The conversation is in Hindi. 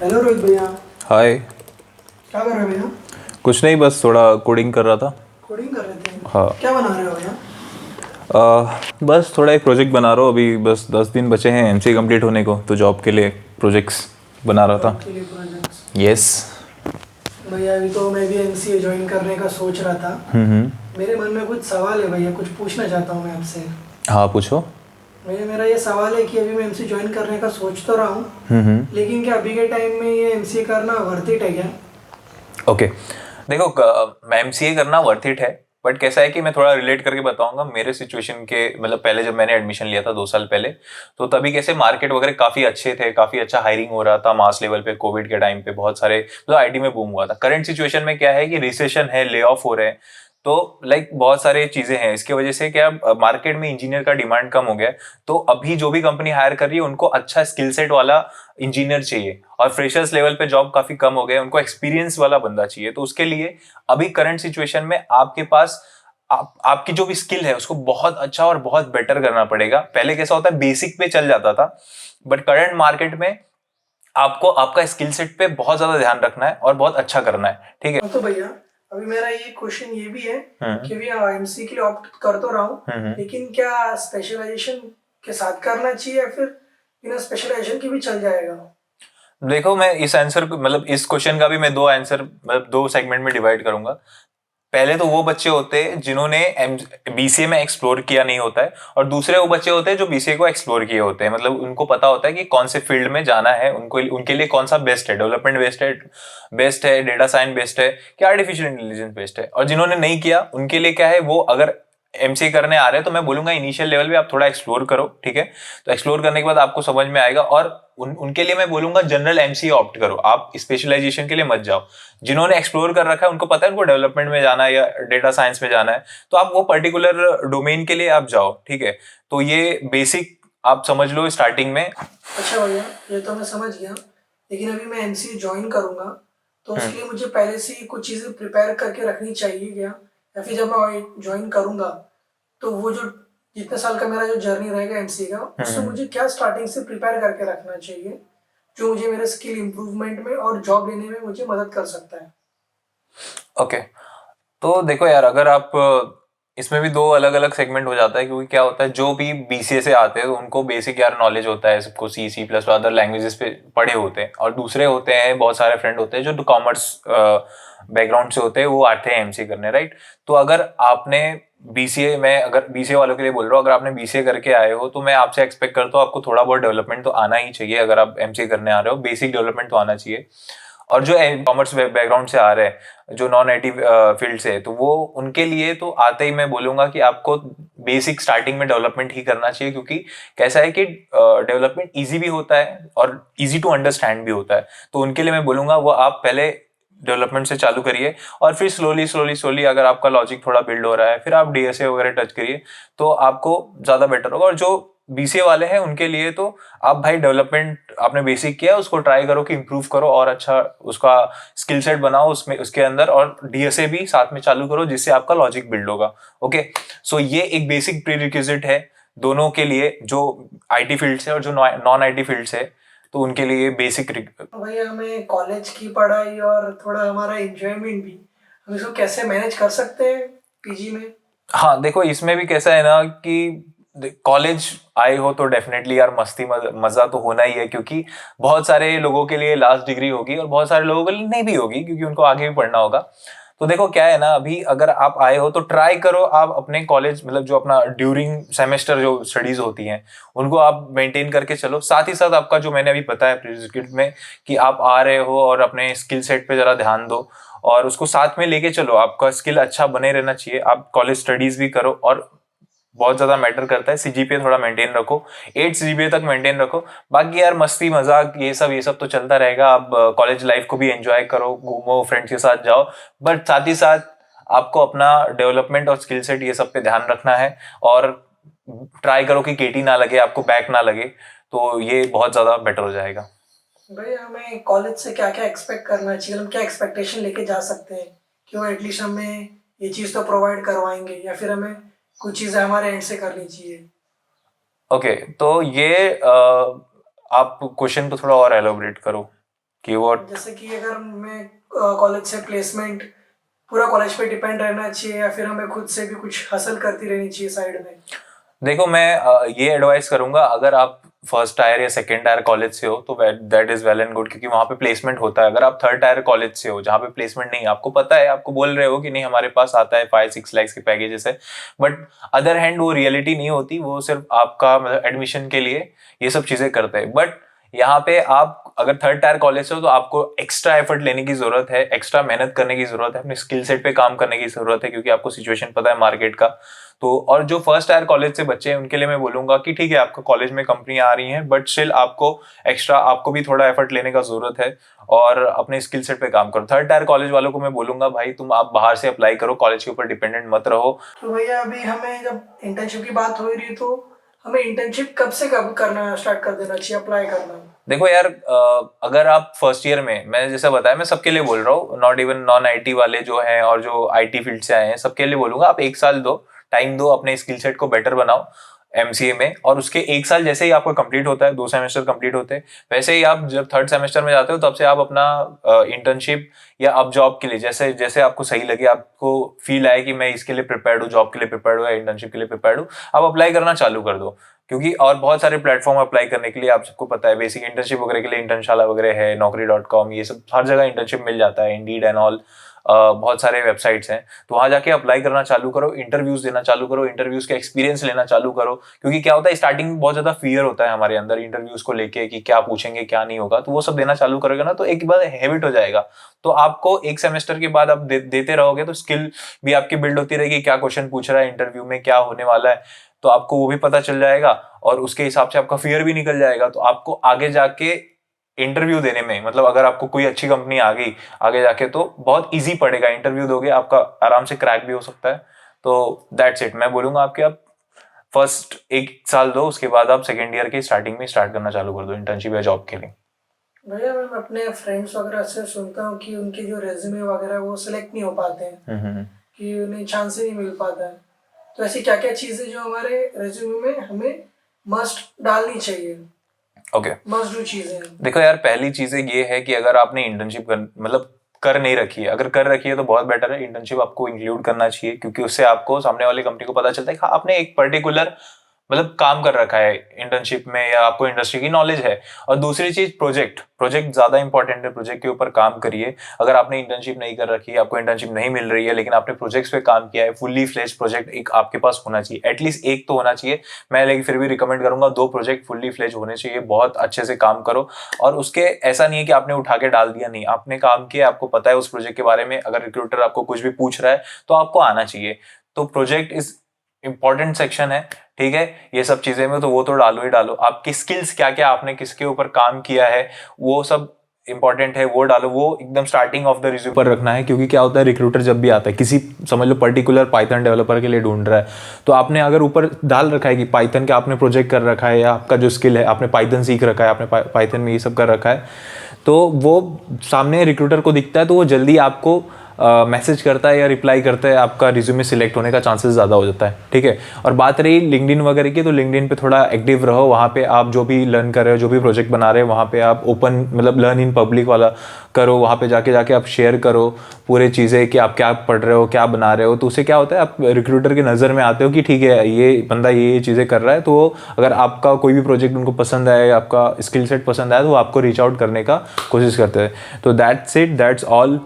हेलो रोहित भैया। हाय। क्या कर रहे हो भैया? कुछ नहीं, बस थोड़ा कोडिंग कर रहा था। कोडिंग कर रहे थे? हाँ। क्या बना रहे हो भैया? बस थोड़ा एक प्रोजेक्ट बना रहा हूँ। अभी बस 10 दिन बचे हैं एमसीए कंप्लीट होने को, तो जॉब के लिए प्रोजेक्ट्स बना रहा जॉब था। के लिए प्रोजेक्ट्स? यस। भैया अभी तो मैं भी एमसीए ज्वाइन करने का सोच रहा था। हम्म। मेरे मन में कुछ सवाल है भैया, कुछ पूछना चाहता हूँ मैं आपसे। हाँ, पूछो। भैया मेरा ये सवाल है कि अभी मैं एमसीए ज्वाइन करने का सोच तो रहा हूँ, हम्म। लेकिन क्या अभी के टाइम में ये एमसीए करना वर्थ इट है क्या? ओके। देखो, एमसीए करना वर्थ इट है, बट कैसा है कि मैं थोड़ा रिलेट करके बताऊंगा मेरे सिचुएशन के। मतलब पहले जब मैंने एडमिशन लिया था 2 साल पहले, तो तभी कैसे मार्केट वगैरह काफी अच्छे थे, काफी अच्छा हायरिंग हो रहा था मास लेवल पे। कोविड के टाइम पे बहुत सारे मतलब आईटी में बूम हुआ था। करंट सिचुएशन में क्या है कि रिसेशन है, ले ऑफ हो रहे हैं, तो बहुत सारे चीजें हैं। इसके वजह से क्या मार्केट में इंजीनियर का डिमांड कम हो गया है। तो अभी जो भी कंपनी हायर कर रही है उनको अच्छा स्किल सेट वाला इंजीनियर चाहिए, और फ्रेशर्स लेवल पे जॉब काफी कम हो गए, उनको एक्सपीरियंस वाला बंदा चाहिए। तो उसके लिए अभी करंट सिचुएशन में आपके पास आपकी जो भी स्किल है उसको बहुत अच्छा और बहुत बेटर करना पड़ेगा। पहले कैसा होता है, बेसिक पे चल जाता था, बट करंट मार्केट में आपको आपका स्किल सेट पे बहुत ज्यादा ध्यान रखना है और बहुत अच्छा करना है। ठीक है। हाँ तो भैया, अभी मेरा ये क्वेश्चन ये भी है हम्म। कि भैया एमसीए के लिए ऑप्ट कर तो रहा हूँ, हम्म। लेकिन क्या स्पेशलाइजेशन के साथ करना चाहिए या फिर बिना स्पेशलाइजेशन की भी चल जाएगा? देखो, मैं इस आंसर को मतलब इस क्वेश्चन का भी मैं दो आंसर मतलब 2 सेगमेंट में डिवाइड करूंगा। पहले तो वो बच्चे होते हैं जिन्होंने बीसीए में एक्सप्लोर किया नहीं होता है, और दूसरे वो बच्चे होते हैं जो बीसीए को एक्सप्लोर किए होते हैं। मतलब उनको पता होता है कि कौन से फील्ड में जाना है उनको, उनके लिए कौन सा बेस्ट है, डेवलपमेंट बेस्ट है, डेटा साइंस बेस्ट है, क्या आर्टिफिशियल इंटेलिजेंस बेस्ट है। और जिन्होंने नहीं किया उनके लिए क्या है, वो अगर एमसीए करने आ रहे हैं तो मैं बोलूंगा इनिशियल लेवल पे आप थोड़ा एक्सप्लोर करो। ठीक है। तो एक्सप्लोर करने के बाद आपको समझ में आएगा, और उनके लिए मैं बोलूंगा जनरल एमसीए ऑप्ट करो, आप स्पेशलाइजेशन के लिए मत जाओ। जिन्होंने एक्सप्लोर कर रखा है उनको पता है उनको डेवलपमेंट में जाना है या डेटा साइंस में जाना है, तो आप वो पर्टिकुलर डोमेन के लिए आप जाओ। ठीक है। तो ये बेसिक आप समझ लो स्टार्टिंग में। अच्छा भैया, ये तो मैं समझ गया, लेकिन अभी मैं एमसीए ज्वाइन करूंगा तो उसके लिए मुझे पहले से ही कुछ चीज़ें प्रिपेयर करके रखनी चाहिए क्या? या फिर जब मैं ज्वाइन करूंगा तो वो जो जितने साल का मेरा जो जर्नी रहेगा एमसीए का, उससे मुझे क्या स्टार्टिंग से प्रिपेयर करके रखना चाहिए जो मुझे मेरे स्किल इम्प्रूवमेंट में और जॉब लेने में मुझे मदद कर सकता है? ओके। तो देखो यार, अगर आप इसमें भी दो अलग अलग सेगमेंट हो जाता है, क्योंकि क्या होता है जो भी बीसीए से आते हैं तो उनको बेसिक यार नॉलेज होता है, सबको सी सी प्लस अदर लैंग्वेजेस पे पढ़े होते हैं। और दूसरे होते हैं, बहुत सारे फ्रेंड होते हैं जो कॉमर्स बैकग्राउंड से होते हैं, वो आते हैं एमसीए करने, राइट। तो अगर आपने बीसीए में, अगर बीसीए वालों के लिए बोल रहा हूँ, अगर आपने बीसीए करके आए हो तो मैं आपसे एक्सपेक्ट करता हूँ आपको थोड़ा बहुत डेवलपमेंट तो आना ही चाहिए। अगर आप एमसीए करने आ रहे हो, बेसिक डेवलपमेंट तो आना चाहिए। और जो कॉमर्स बैकग्राउंड से आ रहे हैं, जो नॉन आईटी फील्ड से है, तो वो उनके लिए तो आते ही मैं बोलूंगा कि आपको बेसिक स्टार्टिंग में डेवलपमेंट ही करना चाहिए, क्योंकि कैसा है कि डेवलपमेंट इजी भी होता है और इजी टू अंडरस्टैंड भी होता है। तो उनके लिए मैं बोलूंगा वो आप पहले डेवलपमेंट से चालू करिए, और फिर स्लोली स्लोली स्लोली अगर आपका लॉजिक थोड़ा बिल्ड हो रहा है फिर आप डीएसए वगैरह टच करिए, तो आपको ज्यादा बेटर होगा। और जो बीसीए वाले हैं उनके लिए तो आप भाई डेवलपमेंट आपने बेसिक किया उसको ट्राई करो कि इंप्रूव करो और अच्छा उसका स्किल सेट बनाओ उसमें उसके अंदर, और डीएसए भी साथ में चालू करो जिससे आपका लॉजिक बिल्ड होगा। ओके। सो ये एक बेसिक प्रीरिक्विजिट है दोनों के लिए, जो आईटी फील्ड से और जो नॉन आईटी फील्ड से, तो उनके लिए बेसिक। भैया हमें कॉलेज की पढ़ाई और थोड़ा हमारा एंजॉयमेंट भी, हम इसको कैसे मैनेज कर सकते हैं पीजी में? हाँ देखो, इसमें भी कैसा है ना कि कॉलेज आए हो तो डेफिनेटली यार मस्ती मजा तो होना ही है, क्योंकि बहुत सारे लोगों के लिए लास्ट डिग्री होगी और बहुत सारे लोगों के लिए नहीं भी होगी, क्योंकि उनको आगे भी पढ़ना होगा। तो देखो क्या है ना, अभी अगर आप आए हो तो ट्राई करो आप अपने कॉलेज मतलब जो अपना ड्यूरिंग सेमेस्टर जो स्टडीज होती हैं उनको आप मेंटेन करके चलो। साथ ही साथ आपका जो मैंने अभी बताया प्रीरिक्विजिट में कि आप आ रहे हो और अपने स्किल सेट पे जरा ध्यान दो और उसको साथ में लेके चलो, आपका स्किल अच्छा बने रहना चाहिए। आप कॉलेज स्टडीज भी करो, और बहुत ज्यादा मैटर करता है सीजीपीए थोड़ा मेंटेन रखो, 8 सीजीपीए तक मेंटेन रखो। बाकी यार मस्ती मजाक ये सब तो चलता रहेगा। आप कॉलेज लाइफ को भी एंजॉय करो, घूमो, फ्रेंड्स के साथ जाओ, बट साथ ही साथ आपको अपना डेवलपमेंट और स्किल सेट ये सब पे ध्यान रखना है। और ट्राई करो कि केटी ना लगे, आपको बैक ना लगे, तो ये बहुत ज्यादा बेटर हो जाएगा। भाई हमें कॉलेज से क्या क्या एक्सपेक्ट करना चाहिए, हम क्या एक्सपेक्टेशन लेके जा सकते हैं कि वो एटलीस्ट हमें ये चीज़ तो प्रोवाइड करवाएंगे, या फिर हमें कुछ चीज़ें हमारे एंड से करनी चाहिए? ओके। तो ये आप क्वेश्चन को थोड़ा और एलोबरेट करो। कि वो जैसे कि अगर मैं कॉलेज से प्लेसमेंट पूरा कॉलेज पे डिपेंड रहना चाहिए या फिर हमें खुद से भी कुछ हासिल करती रहनी चाहिए साइड में? देखो मैं ये एडवाइस करूंगा, अगर आप फर्स्ट टायर या सेकेंड टायर कॉलेज से हो तो that is well and good, क्योंकि वहां पे प्लेसमेंट होता है। अगर आप थर्ड टायर कॉलेज से हो जहाँ पे प्लेसमेंट नहीं, आपको पता है, आपको बोल रहे हो कि नहीं हमारे पास आता है 5-6 लाख के पैकेजेस है, बट अदर हैंड वो रियलिटी नहीं होती, वो सिर्फ आपका मतलब एडमिशन के लिए ये सब चीजें करते हैं। बट यहाँ पे आप अगर थर्ड टायर कॉलेज से हो तो आपको एक्स्ट्रा एफर्ट लेने की जरूरत है, एक्स्ट्रा मेहनत करने की जरूरत है, अपने स्किल सेट पे काम करने की जरूरत है, क्योंकि आपको सिचुएशन पता है मार्केट का। तो और जो फर्स्ट टायर कॉलेज से बच्चे हैं उनके लिए मैं बोलूंगा कि ठीक है आपका कॉलेज में कंपनियां आ रही हैं, बट स्टिल आपको भी थोड़ा एफर्ट लेने का जरूरत है और अपने स्किल सेट पे काम करो। थर्ड टायर कॉलेज वालों को मैं बोलूंगा भाई तुम आप बाहर से अप्लाई करो, कॉलेज के ऊपर डिपेंडेंट मत रहो। तो भैया अभी हमें जब इंटर्नशिप की बात हो रही है तो हमें इंटर्नशिप कब से कब करना स्टार्ट कर देना चाहिए, अप्लाई करना? देखो यार अगर आप फर्स्ट ईयर में, मैंने जैसा बताया मैं सबके लिए बोल रहा हूँ, नॉट इवन नॉन आईटी वाले जो हैं और जो आईटी फील्ड से आए हैं सबके लिए बोलूंगा, आप 1 साल दो, टाइम दो, अपने स्किल सेट को बेटर बनाओ एमसीए में। और उसके 1 साल जैसे ही आपका कंप्लीट होता है, 2 सेमेस्टर कंप्लीट होते हैं, वैसे ही आप जब थर्ड सेमेस्टर में जाते हो तब से आप अपना इंटर्नशिप या अब जॉब के लिए जैसे जैसे आपको सही लगे, आपको फील आए कि मैं इसके लिए प्रिपेयर्ड हूँ, जॉब के लिए प्रिपेयर्ड हूँ या इंटर्नशिप के लिए प्रिपेयर्ड हूँ, आप अप्लाई करना चालू कर दो। क्योंकि और बहुत सारे प्लेटफॉर्म अप्लाई करने के लिए, आप सबको पता है बेसिक इंटर्नशिप वगैरह के लिए इंटर्नशाला वगैरह है, naukri.com, ये सब हर जगह इंटर्नशिप मिल जाता है, इंडीड एंड ऑल, बहुत सारे वेबसाइट्स हैं। तो वहां जाके अप्लाई करना चालू करो, इंटरव्यूज देना चालू करो, इंटरव्यूज का एक्सपीरियंस लेना चालू करो। क्योंकि क्या होता है स्टार्टिंग में बहुत ज्यादा फियर होता है हमारे अंदर इंटरव्यूज को लेके कि क्या पूछेंगे क्या नहीं होगा, तो वो सब देना चालू करोगे ना तो एक बार हैबिट हो जाएगा। तो आपको 1 सेमेस्टर के बाद आप देते रहोगे तो स्किल भी आपकी बिल्ड होती रहेगी, क्या क्वेश्चन पूछ रहा है इंटरव्यू में, क्या होने वाला है, तो आपको वो भी पता चल जाएगा और उसके हिसाब से आपका फियर भी निकल जाएगा। तो आपको आगे जाके इंटरव्यू देने में, मतलब अगर आपको कोई अच्छी कंपनी आ गई आगे जाके तो बहुत इजी पड़ेगा, इंटरव्यू दोगे आपका आराम से क्रैक भी हो सकता है। तो दैट्स इट, मैं बोलूंगा आपके आप फर्स्ट 1 साल दो, उसके बाद आप सेकेंड ईयर के स्टार्टिंग में स्टार्ट करना चालू कर दो इंटर्नशिप या जॉब के लिए। भैया मैं अपने फ्रेंड्स वगैरह से सुनता हूँ कि उनके जो रेज्यूमे वगैरह वो सिलेक्ट नहीं हो पाते हैं, कि उन्हें चांस ही नहीं मिल पाता है। तो ऐसी क्या क्या चीज़ें जो हमारे रेज्यूमे में हमें मस्ट डालनी चाहिए, ओके मस्ट डू चीज़ें? देखो यार पहली चीजें ये है कि अगर आपने इंटर्नशिप मतलब कर नहीं रखी है, अगर कर रखी है तो बहुत बेटर है, इंटर्नशिप आपको इंक्लूड करना चाहिए, क्योंकि उससे आपको सामने वाली कंपनी को पता चलता है कि हाँ, आपने एक पर्टिकुलर मतलब काम कर रखा है इंटर्नशिप में या आपको इंडस्ट्री की नॉलेज है। और दूसरी चीज प्रोजेक्ट ज्यादा इंपॉर्टेंट है, प्रोजेक्ट के ऊपर काम करिए। अगर आपने इंटर्नशिप नहीं कर रखी है, आपको इंटर्नशिप नहीं मिल रही है, लेकिन आपने प्रोजेक्ट्स पे काम किया है, फुल्ली फ्लेज्ड प्रोजेक्ट एक आपके पास होना चाहिए, एटलीस्ट एक तो होना चाहिए। मैं लेकिन फिर भी रिकमेंड करूंगा 2 प्रोजेक्ट फुल्ली फ्लेज होने चाहिए, बहुत अच्छे से काम करो। और उसके ऐसा नहीं है कि आपने उठा के डाल दिया, नहीं, आपने काम किया, आपको पता है उस प्रोजेक्ट के बारे में, अगर रिक्रूटर आपको कुछ भी पूछ रहा है तो आपको आना चाहिए। तो प्रोजेक्ट इज इंपॉर्टेंट सेक्शन है, ठीक है, ये सब चीजें में तो वो तो डालो ही डालो। आपकी स्किल्स क्या क्या आपने किसके ऊपर काम किया है वो सब इंपॉर्टेंट है, वो डालो, वो एकदम स्टार्टिंग ऑफ द रिज्यूम पर रखना है। क्योंकि क्या होता है रिक्रूटर जब भी आता है किसी समझ लो पर्टिकुलर पाइथन डेवलपर के लिए ढूंढ रहा है, तो आपने अगर ऊपर डाल रखा है कि पाइथन का आपने प्रोजेक्ट कर रखा है या आपका जो स्किल है आपने पाइथन सीख रखा है, आपने पाइथन में ये सब कर रखा है, तो वो सामने रिक्रूटर को दिखता है तो वो जल्दी आपको मैसेज करता है या रिप्लाई करता है, आपका रिज्यूमे सिलेक्ट होने का चांसेस ज़्यादा हो जाता है, ठीक है। और बात रही लिंक्डइन वगैरह की, तो लिंक्डइन पे थोड़ा एक्टिव रहो, वहाँ पे आप जो भी लर्न कर रहे हो, जो भी प्रोजेक्ट बना रहे हो, वहाँ पे आप ओपन मतलब लर्न इन पब्लिक वाला करो, वहाँ पे जाके आप शेयर करो पूरे चीज़ें कि आप क्या पढ़ रहे हो, क्या बना रहे हो। तो उससे क्या होता है आप रिक्रूटर की नज़र में आते हो कि ठीक है ये बंदा ये चीज़ें कर रहा है, तो अगर आपका कोई भी प्रोजेक्ट उनको पसंद आए, आपका स्किल सेट पसंद आए, तो वो आपको रीच आउट करने का कोशिश करते हैं। तो दैट्स इट, दैट्स ऑल।